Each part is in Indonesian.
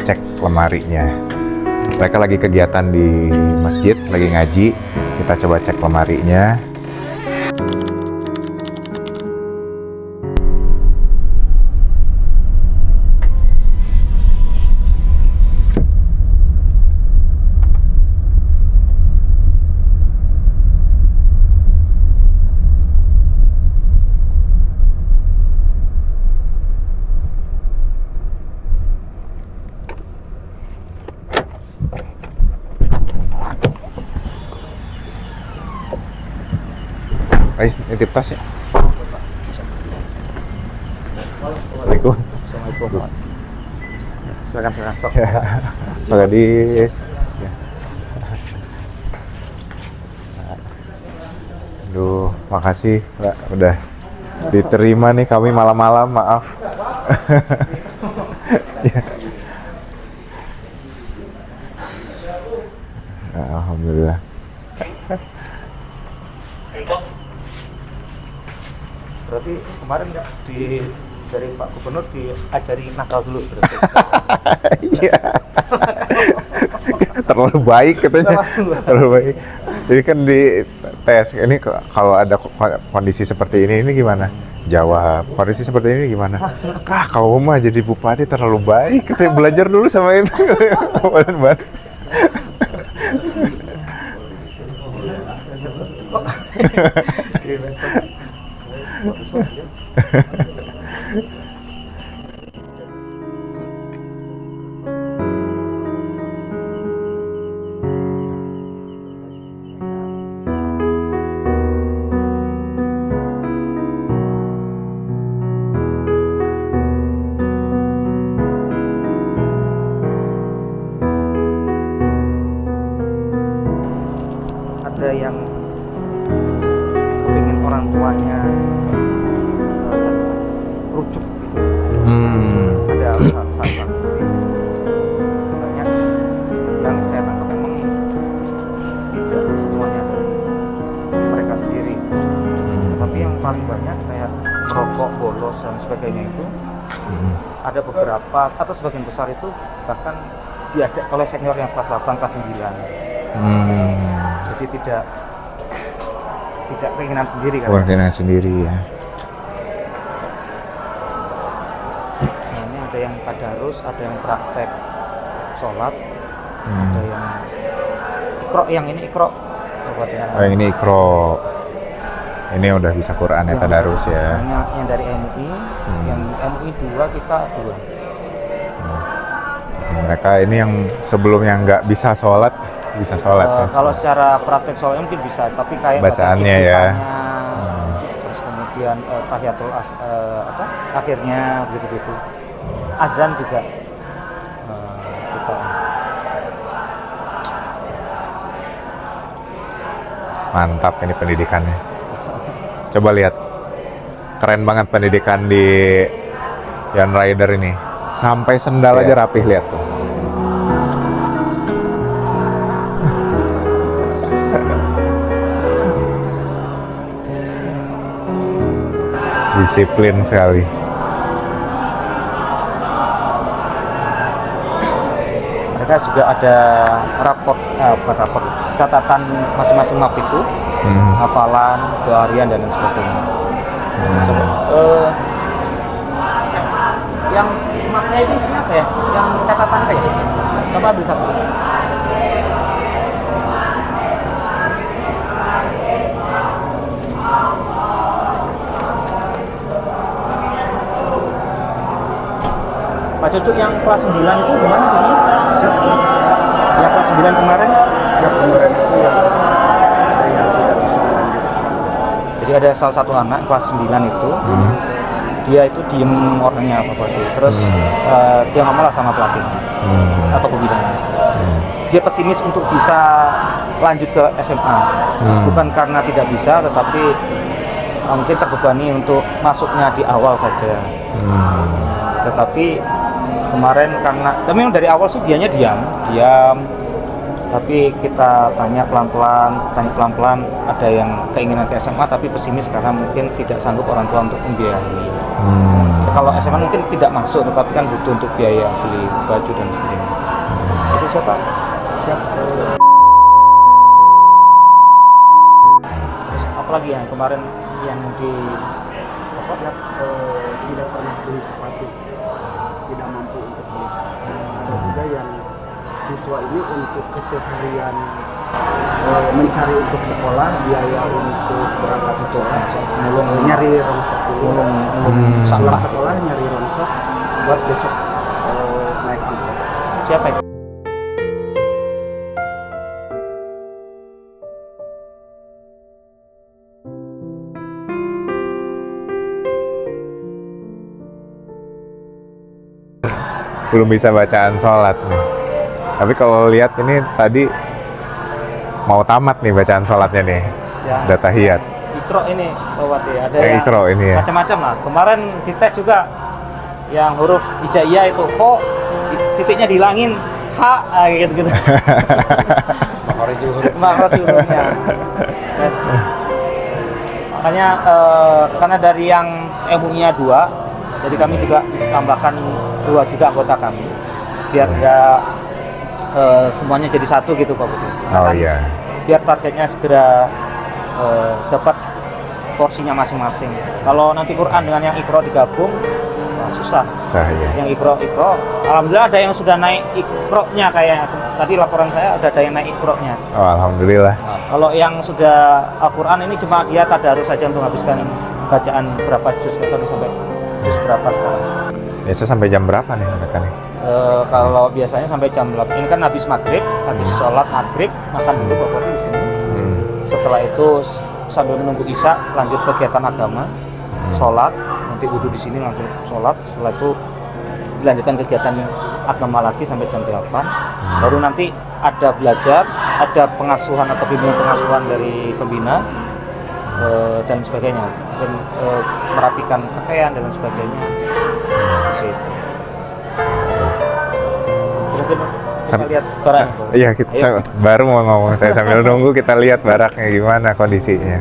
Cek lemarinya. Mereka lagi kegiatan di masjid, lagi ngaji. Kita coba cek lemarinya. Ais, nitip tas ya? Assalamualaikum. Assalamualaikum. Silakan. Pak Gadis. Ya. Aduh, makasih Mbak udah diterima nih kami malam-malam, maaf. Ya. Alhamdulillah. Berarti kemarin dari Pak Gubernur diajari nakal dulu berarti. Iya. Terlalu baik katanya. Terlalu baik. Jadi kan di tes ini kalau ada kondisi seperti ini gimana? Jawab. Kondisi seperti ini gimana? Kau mah jadi bupati terlalu baik. Katanya belajar dulu sama ini. Ada yang kepingin orang tuanya rujuk gitu. Ada salah banyak yang saya tangkap memang tidak semuanya mereka sendiri, tapi yang paling banyak kayak rokok, bolos dan sebagainya itu ada beberapa atau sebagian besar itu bahkan diajak oleh senior yang kelas 8, kelas 9. Jadi tidak keinginan sendiri kan? Keinginan sendiri ya. Nah, ini ada yang tadarus, ada yang praktek sholat, ada yang ikro, yang ini ikro. Oh, yang ini ikro. Ini udah bisa Quran ya, tadarus ya. Yang dari MUI, yang MUI 2 kita 2. Mereka ini yang sebelumnya nggak bisa sholat, bisa sholat ya. Kalau secara praktek sholat mungkin bisa, tapi kayak bacaannya ya. Terus kemudian tahiyatul akhirnya gitu-gitu. Azan juga kita. Mantap ini pendidikannya. Coba lihat, keren banget pendidikan di Yan Rider ini. Sampai sendal aja rapih, lihat tuh. Disiplin sekali. Mereka juga ada raport catatan masing-masing map itu, hafalan, harian dan lain sebagainya. Yang mapnya itu isinya apa ya? Yang catatan saja sih. Coba ambil satu. Pak Cucuk yang kelas 9 itu gimana sih? Siap. Yang kelas 9 kemarin? Siap, kemarin itu yang ada yang tidak bisa lanjut. Jadi ada salah satu anak kelas 9 itu, dia itu diem orangnya Pak Badi. Terus dia ngomong lah sama pelatihnya atau pembinanya. Dia pesimis untuk bisa lanjut ke SMA. Bukan karena tidak bisa, tetapi mungkin terbebani untuk masuknya di awal saja. Tetapi kemarin karena, tapi memang dari awal sih dianya diam, Tapi kita tanya pelan-pelan, ada yang keinginan ke SMA tapi pesimis karena mungkin tidak sanggup orang tua untuk membiayai. Kalau SMA mungkin tidak masuk, tetapi kan butuh untuk biaya beli baju dan sebagainya. Itu siapa? Siap. Terus apalagi yang kemarin yang di Siap tidak pernah beli sepatu, tidak mampu untuk beli sepatu. Ada juga yang siswa ini untuk keseharian mencari untuk sekolah, biaya untuk berangkat sekolah, nyari rongsok dulu, pulang sekolah nyari rongsok buat besok naik angkot. siapa itu? Belum bisa bacaan sholat nih. Tapi kalau lihat ini tadi mau tamat nih bacaan sholatnya nih. Ya. Udah tahiyat. Ikro ini Bawati, ada Yang yang Ikro ini ya. macam-macam lah. Kemarin dites juga yang huruf hijaiyah itu kok titiknya dihilangin H gitu-gitu. Makhraj hurufnya. Makanya karena dari yang MUI-nya 2, jadi kami juga tambahkan 2 juga anggota kami biar nggak semuanya jadi satu gitu Pak Budi. Oh iya. Biar targetnya segera dapat porsinya masing-masing. Kalau nanti Quran dengan yang Iqra digabung, wah, susah. Saya. Yang Iqra, alhamdulillah ada yang sudah naik Iqra-nya kayaknya. Tadi laporan saya ada yang naik Iqra-nya. Oh, alhamdulillah. Nah, kalau yang sudah Al-Quran ini cuma dia tadarus saja untuk menghabiskan bacaan berapa juz, atau sampai juz berapa sekarang. Biasa sampai jam berapa nih mereka nih? Kalau biasanya sampai jam 8. Ini kan habis maghrib, habis sholat maghrib, makan dulu Bapak di sini. Setelah itu sambil menunggu isya lanjut kegiatan agama, sholat, nanti wudhu di sini langsung sholat. Setelah itu dilanjutkan kegiatan agama lagi sampai jam 8. Baru nanti ada belajar, ada pengasuhan atau bimbingan pengasuhan dari pembina dan sebagainya, dan merapikan pakaian dan sebagainya. Seperti itu. Mungkin kita lihat barang. Iya, kita baru mau ngomong, saya sambil nunggu kita lihat baraknya gimana kondisinya.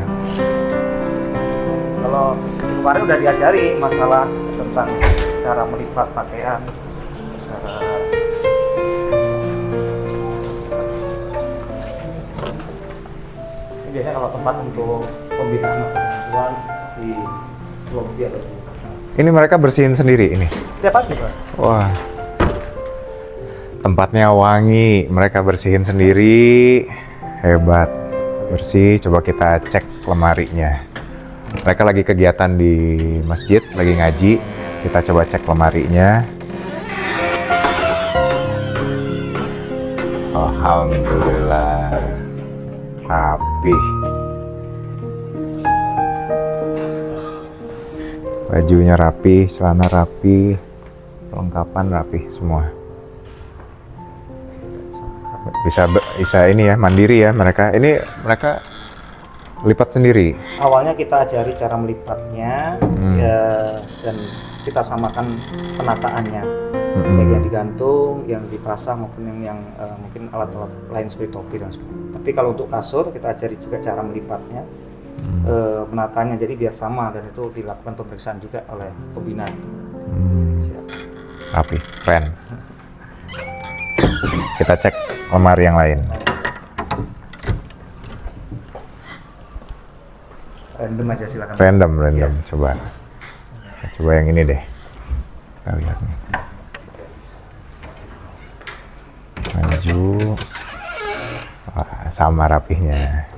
Kalau kemarin udah diajari masalah tentang cara melipat pakaian, ini biasanya kalau tempat untuk pembinaan pengasuhan di ruang dia atau Ini mereka bersihin sendiri ini. tiap pagi Pak. Wah. Tempatnya wangi, mereka bersihin sendiri. Hebat. Bersih, coba kita cek lemarinya. Mereka lagi kegiatan di masjid, lagi ngaji. Kita coba cek lemarinya. Alhamdulillah. Rapih. Bajunya rapi, celana rapi, perlengkapan rapi semua. Bisa ini ya, mandiri ya mereka. Ini mereka lipat sendiri. Awalnya kita ajari cara melipatnya ya, dan kita samakan penataannya, baik yang digantung, yang dipasang maupun yang mungkin alat-alat lain seperti topi dan sebagainya. Tapi kalau untuk kasur kita ajari juga cara melipatnya, penataannya, jadi biar sama, dan itu dilakukan pemeriksaan juga oleh pembina. Siap. Rapi, keren. Kita cek lemari yang lain. Random aja silakan. Random. Ya. Coba yang ini deh. Kita lihat nih. Baju. Wah, sama rapihnya.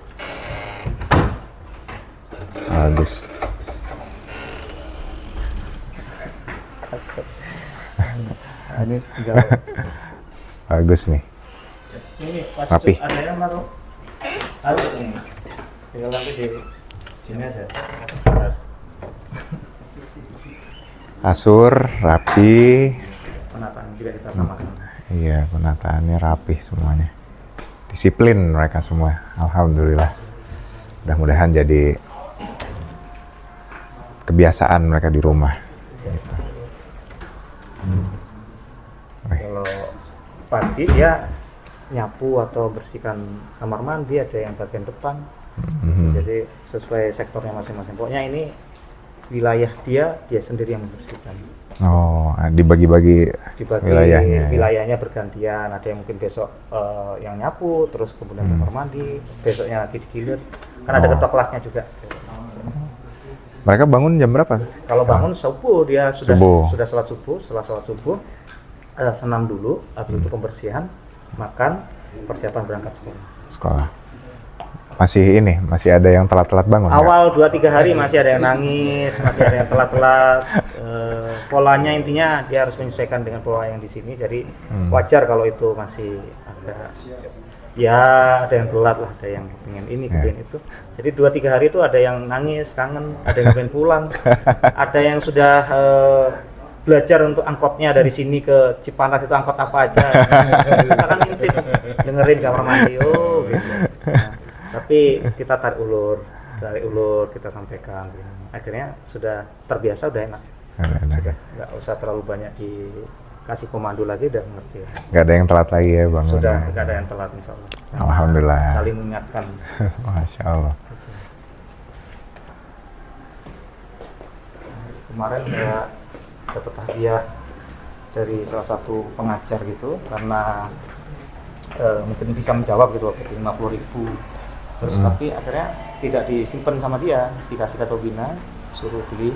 Bagus. Ini tinggal Bagus nih. ini Rapi. ada yang baru. Ada ini. Tinggal nanti di sini aja. Kasur rapi. Penataan juga kita samakan. Iya, penataannya rapi semuanya. Disiplin mereka semua. Alhamdulillah. Mudah-mudahan jadi kebiasaan mereka di rumah. Gitu. Kalau pagi ya nyapu atau bersihkan kamar mandi, ada yang bagian depan. Jadi sesuai sektornya masing-masing. Pokoknya ini wilayah dia sendiri yang membersihkan. Oh, dibagi wilayahnya. Bergantian. Ada yang mungkin besok yang nyapu, terus kemudian kamar mandi, besoknya lagi digilir. Kan ada ketua kelasnya juga. Mereka bangun jam berapa? Kalau bangun subuh, dia sudah salat subuh. Setelah salat subuh senam dulu, habis itu pembersihan, makan, persiapan berangkat sekolah. Masih ada yang telat-telat bangun? Awal 2-3 hari masih ada yang nangis, masih ada yang telat-telat. Polanya intinya dia harus menyesuaikan dengan pola yang di sini. Jadi wajar kalau itu masih agak ada yang telat lah, ada yang pengen ini, pengen itu. Jadi 2-3 hari itu ada yang nangis, kangen, ada yang pengen pulang, ada yang sudah belajar untuk angkotnya dari sini ke Cipanas itu angkot apa aja. Kita kan ngintip, dengerin kamar mandi, gitu. Nah, tapi kita tarik ulur kita sampaikan. Akhirnya sudah terbiasa, udah enak. Sudah nggak usah terlalu banyak dikasih komando lagi, udah ngerti. Nggak ada yang telat lagi ya bangun? Sudah nggak ada yang telat, insya Allah. Alhamdulillah. Saling mengingatkan. Masya Allah. Kemarin ya dapat hadiah dari salah satu pengajar gitu, karena mungkin bisa menjawab gitu, 50.000. Terus tapi akhirnya tidak disimpan sama dia, dikasih ke Tobina, suruh beli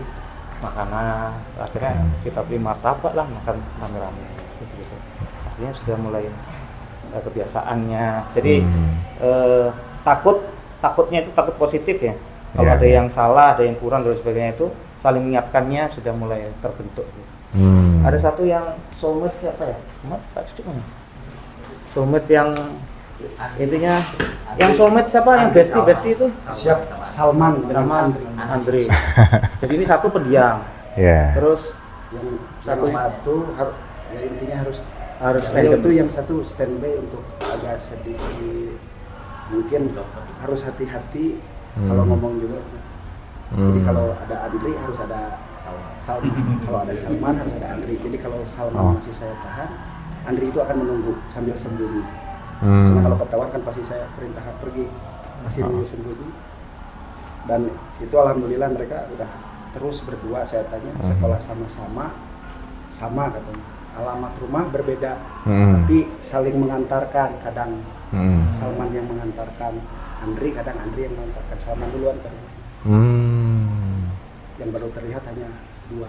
makanan. Akhirnya kita beli martabak lah, makan rame-rame gitu. Artinya sudah mulai kebiasaannya. Jadi takutnya itu takut positif ya. Kalau ada yang salah, ada yang kurang dan sebagainya, itu saling mengingatkannya sudah mulai terbentuk. Ada satu yang soulmate siapa ya? Soulmate yang intinya yang soulmate siapa, yang bestie itu? Siap, Salman sama Andre. Jadi ini satu pendiam. Terus yang satu ya intinya harus random. itu yang satu standby untuk agak sedikit, mungkin harus hati-hati kalau ngomong juga. Jadi kalau ada Andri harus ada Salman. Kalau ada Salman harus ada Andri. Jadi kalau Salman masih saya tahan, Andri itu akan menunggu sambil sembunyi. Karena kalau ketahuan kan pasti saya perintahkan pergi, masih dulu sembunyi. Dan itu alhamdulillah mereka udah terus berdua. Saya tanya sekolah sama katanya. Alamat rumah berbeda, tapi saling mengantarkan. Kadang Salman yang mengantarkan Andri, kadang Andri yang mengantarkan Salman duluan kan. Yang baru terlihat hanya 2.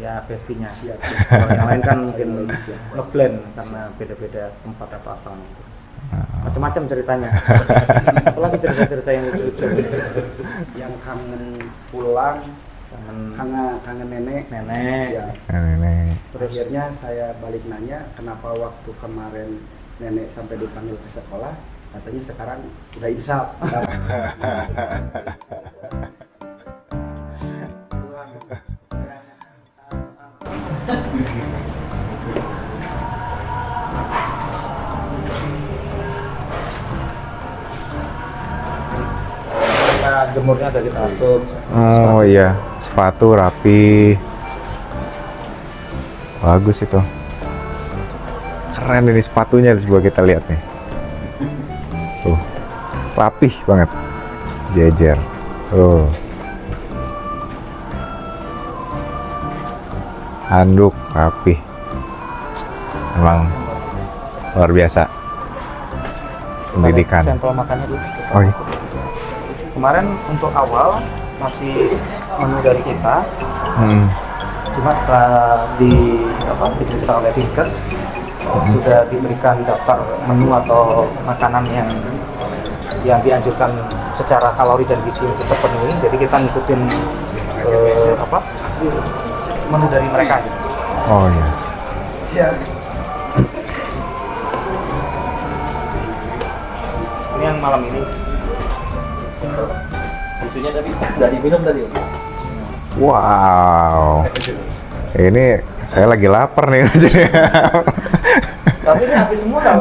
Ya bestinya. Siap. Kalau yang lain kan mungkin ngeblend karena beda-beda tempat atau asalnya. Macam-macam ceritanya. Apalagi cerita-cerita yang lucu-lucu. Yang kangen pulang, kangen nenek. Siap. Nenek. Terus akhirnya saya balik nanya kenapa waktu kemarin nenek sampai dipanggil ke sekolah, katanya sekarang udah insaf. Jemurnya ada kita atur. Oh iya, sepatu rapi, bagus itu, keren ini sepatunya. Coba kita lihat nih, tuh rapih banget, jejer, tuh handuk rapih, emang luar biasa pendidikan. Sampel makannya dulu. Oh iya. Kemarin untuk awal masih menu dari kita, cuma setelah diperiksa oleh Dinkes sudah diberikan daftar menu atau makanan yang dianjurkan secara kalori dan gizi untuk terpenuhi. Jadi kita ngikutin menu dari mereka. Oh iya. Siap. Ini yang malam ini. Susunya tadi udah diminum tadi. Wow. Ini saya lagi lapar nih. Tapi ini habis semua tau?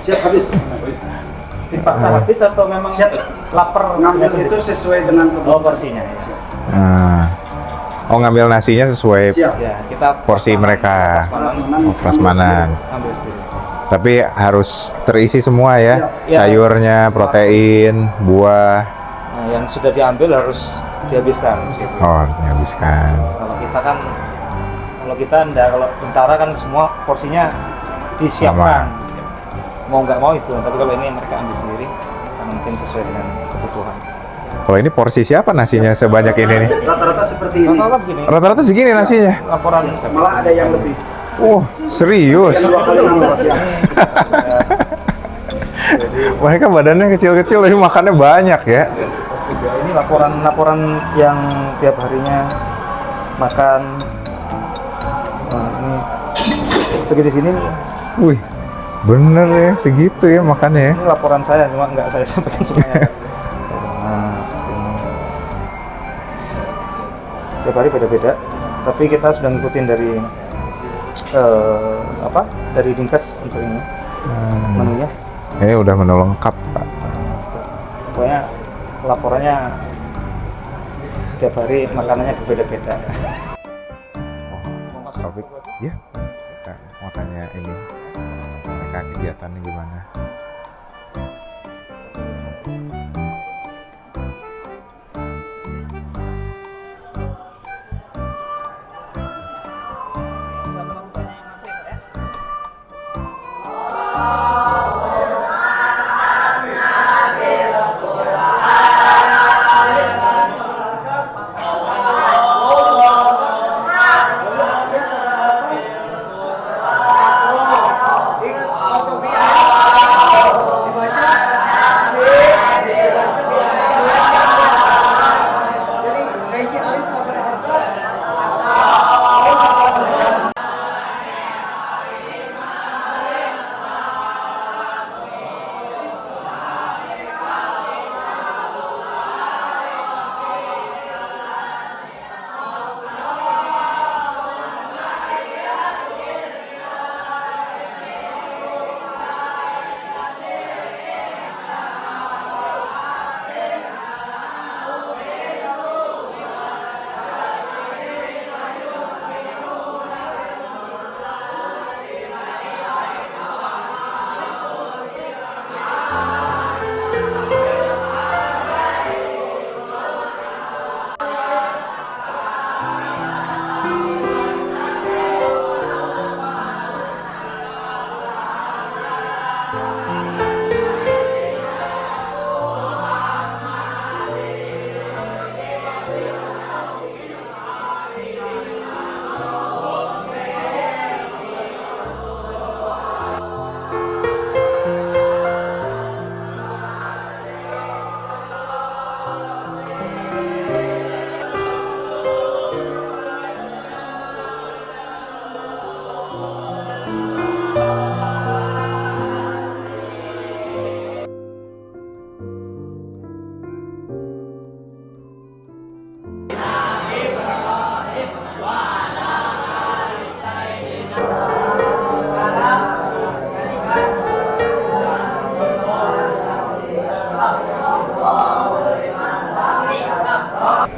Siap habis. Dipaksa habis atau memang Siap. lapar? Ngambil itu sesuai dengan porsinya. Oh, ngambil nasinya sesuai Siap. Ya, kita porsi mereka. prasmanan. Prasmanan. Ambil sendiri. Tapi harus terisi semua ya, Ya. sayurnya, protein, buah. Nah, yang sudah diambil harus dihabiskan gitu. Oh, dihabiskan. Kalau kita enggak, kalau tentara kan semua porsinya disiapkan. Mau nggak mau itu, tapi kalau ini mereka ambil sendiri, karena mungkin sesuai dengan kebutuhan. Kalau ini porsi siapa nasinya sebanyak ini nih? Rata-rata seperti ini. Rata-rata begini. Rata-rata segini nasinya. Laporan Malah ada yang lebih. Serius? Yang 2 kali nambah siang. Mereka badannya kecil-kecil tapi makannya banyak ya. Ini laporan yang tiap harinya makan. Nah, ini segini sini nih. Wih, bener ya segitu ya makannya ya. Ini laporan saya, cuma nggak saya sampaikan semuanya. Nah, seperti ini. Tiap hari beda-beda, tapi kita sudah ngikutin dari dari Dinkes untuk ini menunya. Ini udah menu lengkap, Pak. Pokoknya laporannya tiap hari makanannya berbeda-beda. Topik, ya. Kita mau tanya ini, mereka kegiatannya gimana?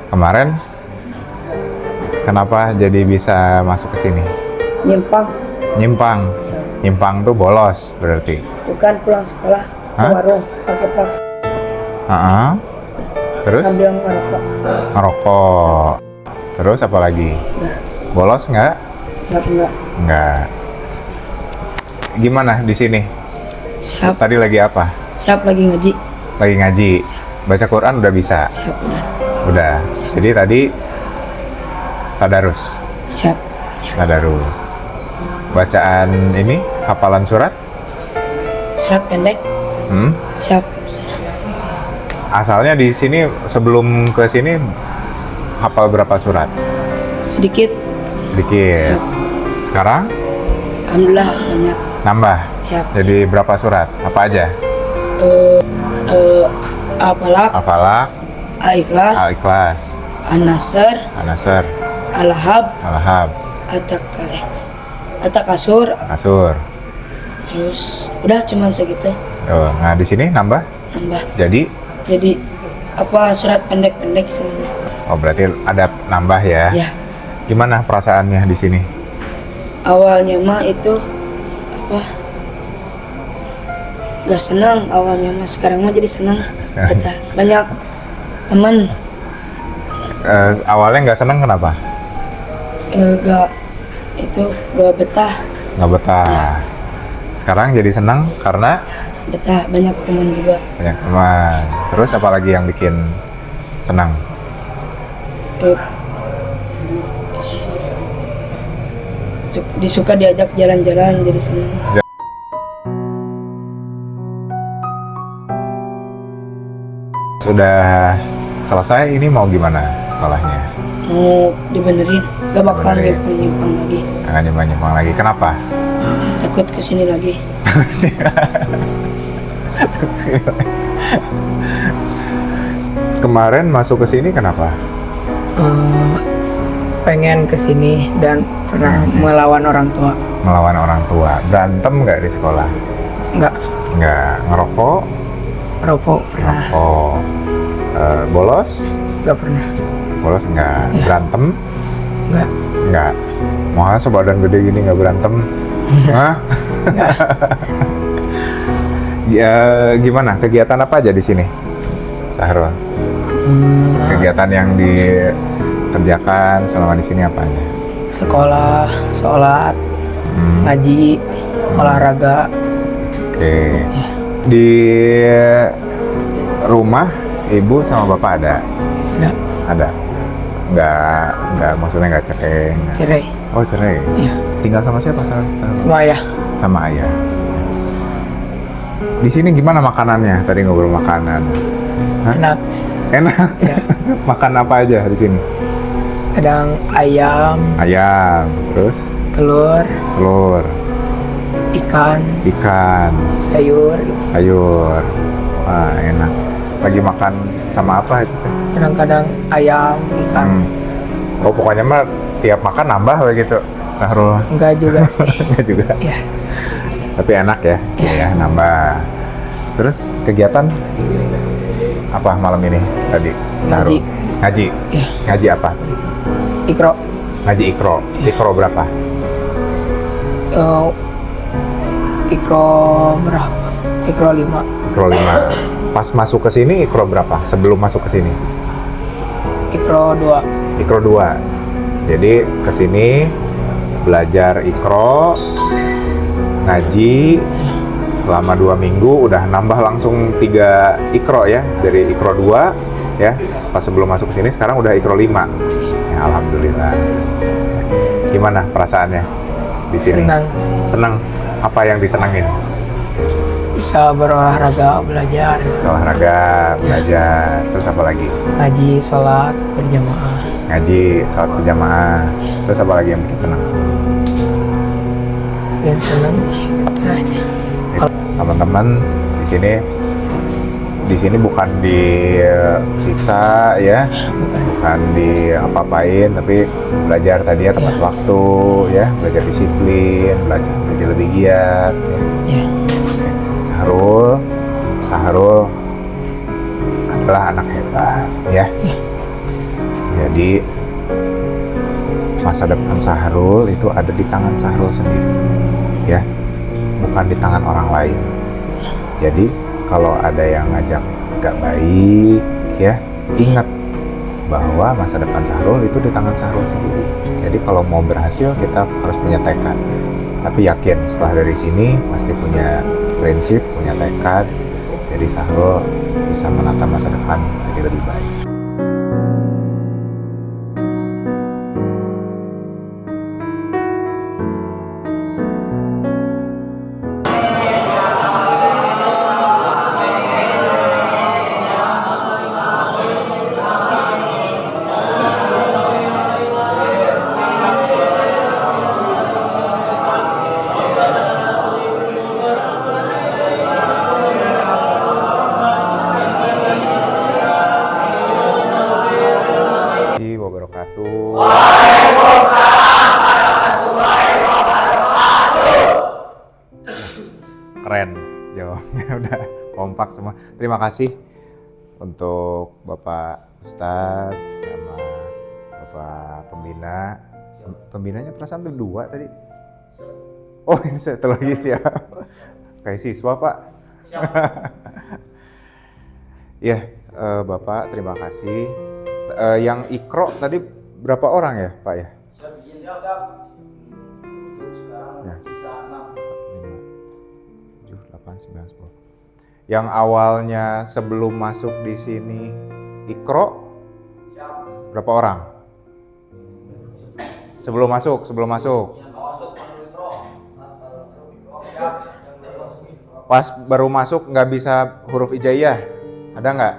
Kemarin kenapa jadi bisa masuk ke sini? Nyimpang, Nyimpang. Nyimpang tuh bolos berarti. bukan pulang sekolah ke Hah? warung pakai plaks Heeh. Terus sambil ngerokok. ngerokok. Terus apa lagi? Nah, Bolos nggak? siap enggak? Nggak. Gimana di sini? Siap, Tadi lagi apa? siap lagi ngaji. Lagi ngaji. Baca Quran udah bisa? Siap udah. Udah. Jadi tadi tadarus. Siap. Tadarus. Bacaan ini hafalan surat? Surat pendek. Hmm? Siap. Asalnya di sini sebelum ke sini hafal berapa surat? Sedikit. Sedikit. Siap. Sekarang Alhamdulillah banyak. nambah. Siap. Jadi berapa surat? Apa aja? Al-Falaq, Al-Falaq, Al-Ikhlas, Al-Ikhlas, An-Nasr, An-Nasr, Al-Lahab, Al-Lahab, At-Takasur. Asur. Terus udah cuman segitu. Oh, nah di sini nambah. Nambah. Jadi Apa surat pendek-pendek semuanya. oh berarti ada nambah ya. Ya. Gimana perasaannya di sini? Awalnya mah itu apa gak senang awalnya mas, sekarang mah jadi senang. Betah. Banyak teman. Awalnya nggak senang kenapa? Gak itu gak betah. Nggak betah. Iya. Sekarang jadi senang karena Betah, banyak teman juga. banyak teman. Terus apa lagi yang bikin senang? Eh, disuka diajak jalan-jalan jadi senang. Sudah selesai, ini mau gimana sekolahnya? Mau dibenerin, gak bakal Benerin. nyimpang lagi. Nggak nyimpang-nyimpang lagi. Kenapa? Takut kesini lagi. Kemarin masuk ke sini kenapa? Pengen kesini dan pernah melawan orang tua. Melawan orang tua. Berantem nggak di sekolah? Enggak, Nggak. Ngerokok? rokok pernah, Ngerokok. Bolos? enggak pernah. Bolos nggak. Ya. Berantem? Enggak, Nggak. Masa badan gede gini nggak berantem? Hah? Ya, gimana? Kegiatan apa aja di sini, Sahrul? Kegiatan yang dikerjakan selama di sini apa aja? sekolah, sholat, Hmm, ngaji, olahraga. Oke. Di rumah ibu sama bapak ada? Enggak, Ada. Nggak, maksudnya nggak cerai. nggak- cerai. Oh, cerai. Iya, Tinggal sama siapa? sama ayah. Sama ayah. Di sini gimana makanannya? Tadi ngobrol makanan. Hah? Enak. Enak. Ya. Makan apa aja di sini? Kadang ayam, Ayam, terus telur, telur, ikan, ikan, sayur gitu. sayur. Wah, enak. Lagi makan sama apa itu teh? Kadang-kadang ayam, ikan. Oh, pokoknya mah tiap makan nambah begitu, Sahrul. Enggak juga sih. Enggak juga. Ya, Tapi enak ya, sih ya, nambah. Terus kegiatan apa malam ini tadi? Ngaji. Ngaji. Iya. Ngaji apa tadi? ikro. Ngaji ikro. Ikro berapa? Eh, ikro berapa? Ikro 5. Ikro 5. Pas masuk ke sini ikro berapa? Sebelum masuk ke sini? Ikro 2. Ikro 2. Jadi ke sini belajar ikro, ngaji selama 2 minggu udah nambah langsung 3 ikro ya, dari ikro 2 ya. Pas sebelum masuk ke sini sekarang udah ikro 5. Ya, alhamdulillah. Gimana perasaannya di sini? Senang. Senang. Apa yang disenangin? Bisa berolahraga, belajar, Olahraga, belajar, terus apa lagi? ngaji, sholat, berjamaah. Ngaji, salat berjamaah, terus apa lagi yang bikin senang? Dan senang itu aja. Teman-teman di sini bukan disiksa ya, bukan di apa-apain, tapi belajar tadi ya tepat waktu ya, belajar disiplin, belajar jadi lebih giat ya. Ya, Sahrul adalah anak hebat ya. Jadi masa depan Sahrul itu ada di tangan Sahrul sendiri ya, bukan di tangan orang lain. Jadi kalau ada yang ngajak gak baik ya, ingat bahwa masa depan Sahrul itu di tangan Sahrul sendiri. Jadi kalau mau berhasil kita harus punya tekad. Tapi yakin setelah dari sini pasti punya prinsip, punya tekad. Jadi Sahrul bisa menata masa depan jadi lebih baik. Wabarakatuh. Keren jawabnya, udah kompak semua. Terima kasih untuk Bapak Ustadz sama Bapak Pembina. Pembinanya perasaan berdua tadi. Oh, ini satu lagi siap. Kayak siswa Pak. Ya, Bapak terima kasih. Yang ikro tadi berapa orang ya Pak ya? Ya. 4, 5, 7, 8, 9, 10. Yang awalnya sebelum masuk di sini ikro berapa orang? Sebelum masuk. Pas baru masuk nggak bisa huruf hijaiyah, ada nggak?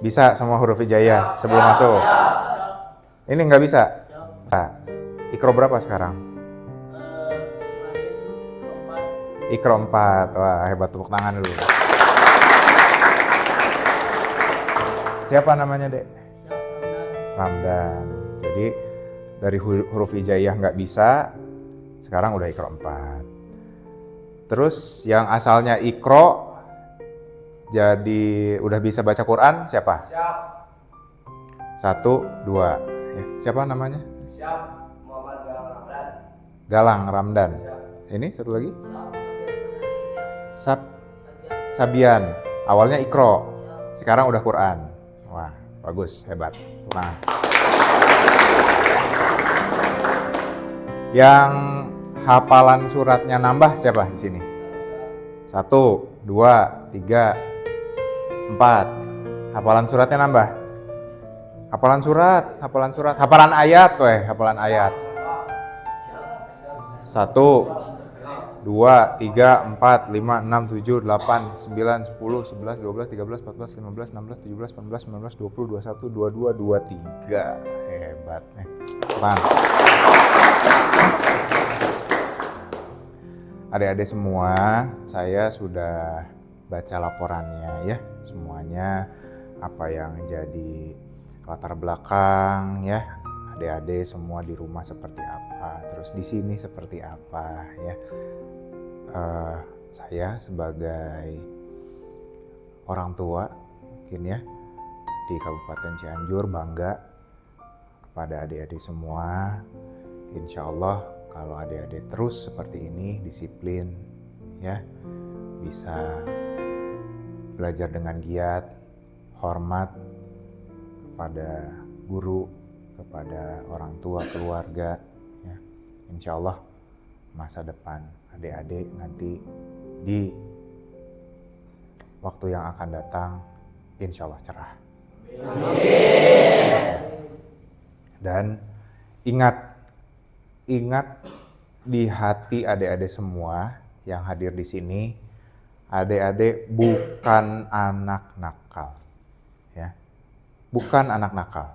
Bisa semua huruf hijaiyah sebelum masuk. Ini nggak bisa. Nah, ikro berapa sekarang? Ikro 4. Wah, hebat, tepuk tangan dulu. Siapa namanya, Dek? Ramdan. Jadi dari huruf hijaiyah nggak bisa, sekarang udah ikro 4. Terus yang asalnya ikro jadi udah bisa baca Quran siapa? 1, 2. Ya, siapa namanya? Muhammad Ramdan. Galang Ramdan. Ini satu lagi? Sabian. Awalnya ikro, sekarang udah Quran. Wah, bagus, hebat. Nah, yang hafalan suratnya nambah siapa di sini? 1, 2, 3, 4. Hafalan suratnya nambah. Hafalan surat. Hafalan ayat, hafalan ayat. 1, 2, 3, 4, 5, 6, 7, 8, 9, 10, 11, 12, 13, 14, 15, 16, 17, 18, 19, 20, 21, 22, 23. Hebat nih. Bang. Adik-adik semua, saya sudah baca laporannya ya. Semuanya apa yang jadi latar belakang ya. Adik-adik semua di rumah seperti apa, terus di sini seperti apa ya. Saya sebagai orang tua mungkin ya di Kabupaten Cianjur bangga kepada adik-adik semua. Insya Allah kalau adik-adik terus seperti ini disiplin ya, bisa belajar dengan giat, hormat kepada guru, kepada orang tua, keluarga ya. Insya Allah masa depan adik-adik nanti di waktu yang akan datang insya Allah cerah. Dan ingat di hati adik-adik semua yang hadir di sini, adik-adik bukan anak nakal ya, bukan anak nakal,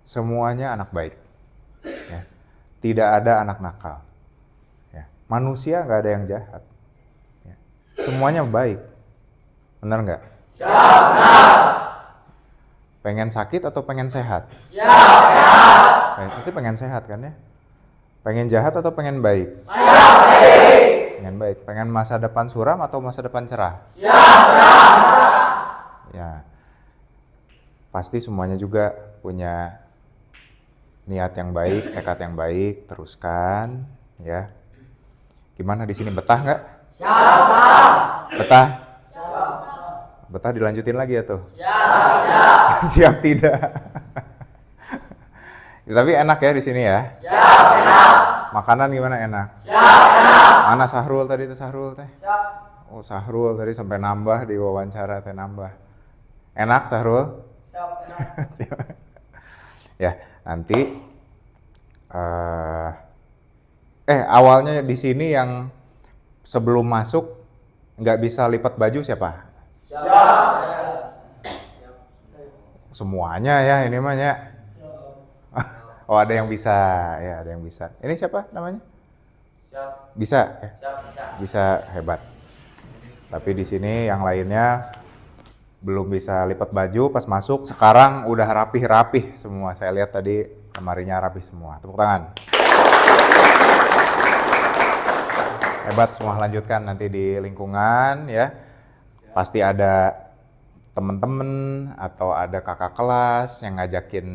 semuanya anak baik ya. Tidak ada anak nakal ya. Manusia nggak ada yang jahat ya. Semuanya baik, benar nggak? Pengen sakit atau pengen sehat? Sehat. Pasti pengen sehat kan ya? Pengen jahat atau pengen baik? Pengen baik. Pengen masa depan suram atau masa depan cerah? Ya, pasti semuanya juga punya niat yang baik, tekad yang baik, teruskan ya. Gimana di sini, betah nggak? Betah? Betah dilanjutin lagi ya tuh? Siap tidak? Tapi enak ya di sini ya? Enak. Makanan gimana, enak? Enak. Mana Sahrul tadi tuh, Sahrul teh? Oh, Sahrul tadi sampai nambah di wawancara teh, nambah. Enak Sahrul? Siap. Ya, nanti awalnya di sini yang sebelum masuk nggak bisa lipat baju siapa? Semuanya ya ini mah ya. Oh, ada yang bisa ya, ada yang bisa. Ini siapa namanya? Bisa ya? Bisa, hebat. Tapi di sini yang lainnya belum bisa lipat baju pas masuk, sekarang udah rapih-rapih semua. Saya lihat tadi lemarinya rapih semua. Tepuk tangan. Hebat semua, lanjutkan nanti di lingkungan ya. Pasti ada temen-temen atau ada kakak kelas yang ngajakin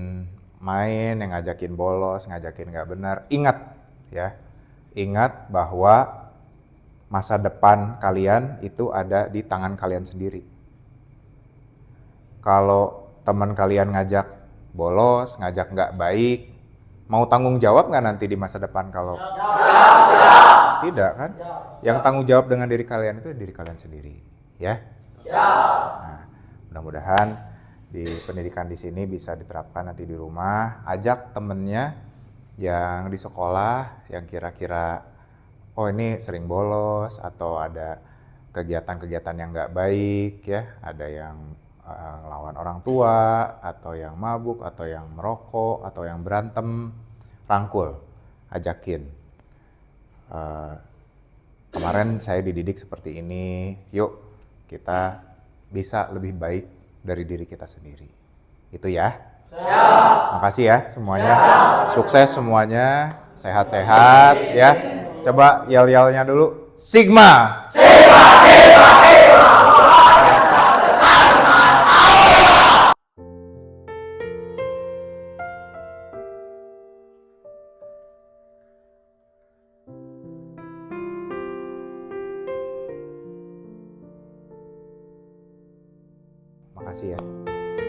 main, yang ngajakin bolos, ngajakin nggak benar. Ingat ya, ingat bahwa masa depan kalian itu ada di tangan kalian sendiri. Kalau teman kalian ngajak bolos, ngajak nggak baik, mau tanggung jawab nggak nanti di masa depan kalau tidak kan? Yang tanggung jawab dengan diri kalian itu diri kalian sendiri, ya. Nah, mudah-mudahan di pendidikan di sini bisa diterapkan nanti di rumah. Ajak temennya yang di sekolah yang kira-kira oh ini sering bolos atau ada kegiatan-kegiatan yang nggak baik ya, ada yang ngelawan orang tua atau yang mabuk atau yang merokok atau yang berantem, rangkul, ajakin. Kemarin saya dididik seperti ini, yuk kita bisa lebih baik dari diri kita sendiri. Itu ya. Makasih ya semuanya. Sukses semuanya, sehat-sehat ya. Coba yel-yelnya dulu. Sigma. Makasih ya,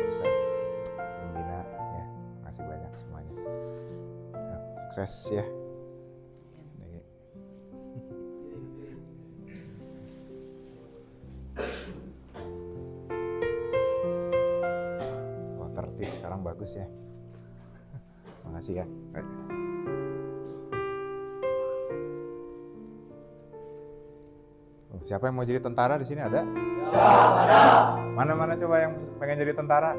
Ustaz Pembina ya, makasih banyak semuanya. Nah, sukses ya. Oh, tertib sekarang bagus ya. Makasih ya. Baik. Oh, siapa yang mau jadi tentara di sini ada? Mana-mana coba yang pengen jadi tentara?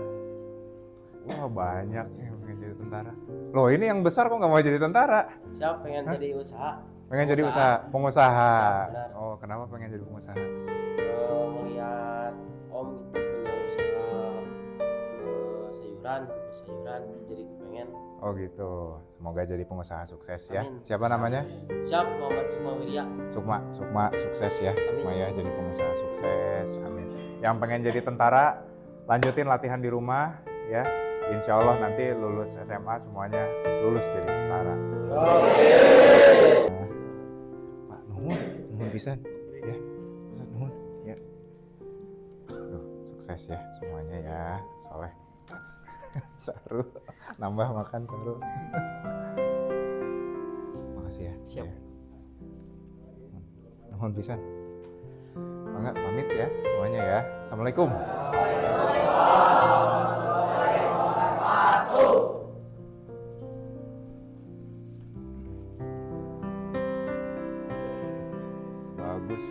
Wah banyak yang pengen jadi tentara. Loh ini yang besar kok nggak mau jadi tentara? Siapa pengen jadi usaha? Pengen jadi pengusaha. Benar. Oh kenapa pengen jadi pengusaha? Melihat om itu punya usaha sayuran, jadi kepengen. Oh gitu. Semoga jadi pengusaha sukses ya. Amin. Siapa namanya? Siap, Muhammad Sukma Wirya. Sukma sukses ya. Sukma ya jadi pengusaha sukses. Amin. Yang pengen jadi tentara lanjutin latihan di rumah ya. Insya Allah nanti lulus SMA semuanya lulus jadi tentara. Pak nuhun pisan ya. Pisan nuhun ya. Tuh, sukses ya semuanya ya. Soleh. Saru nambah makan Saru. Makasih ya. Siap. Ya. Nuhun pisan. Mangga pamit ya semuanya ya. Assalamualaikum. Bagus.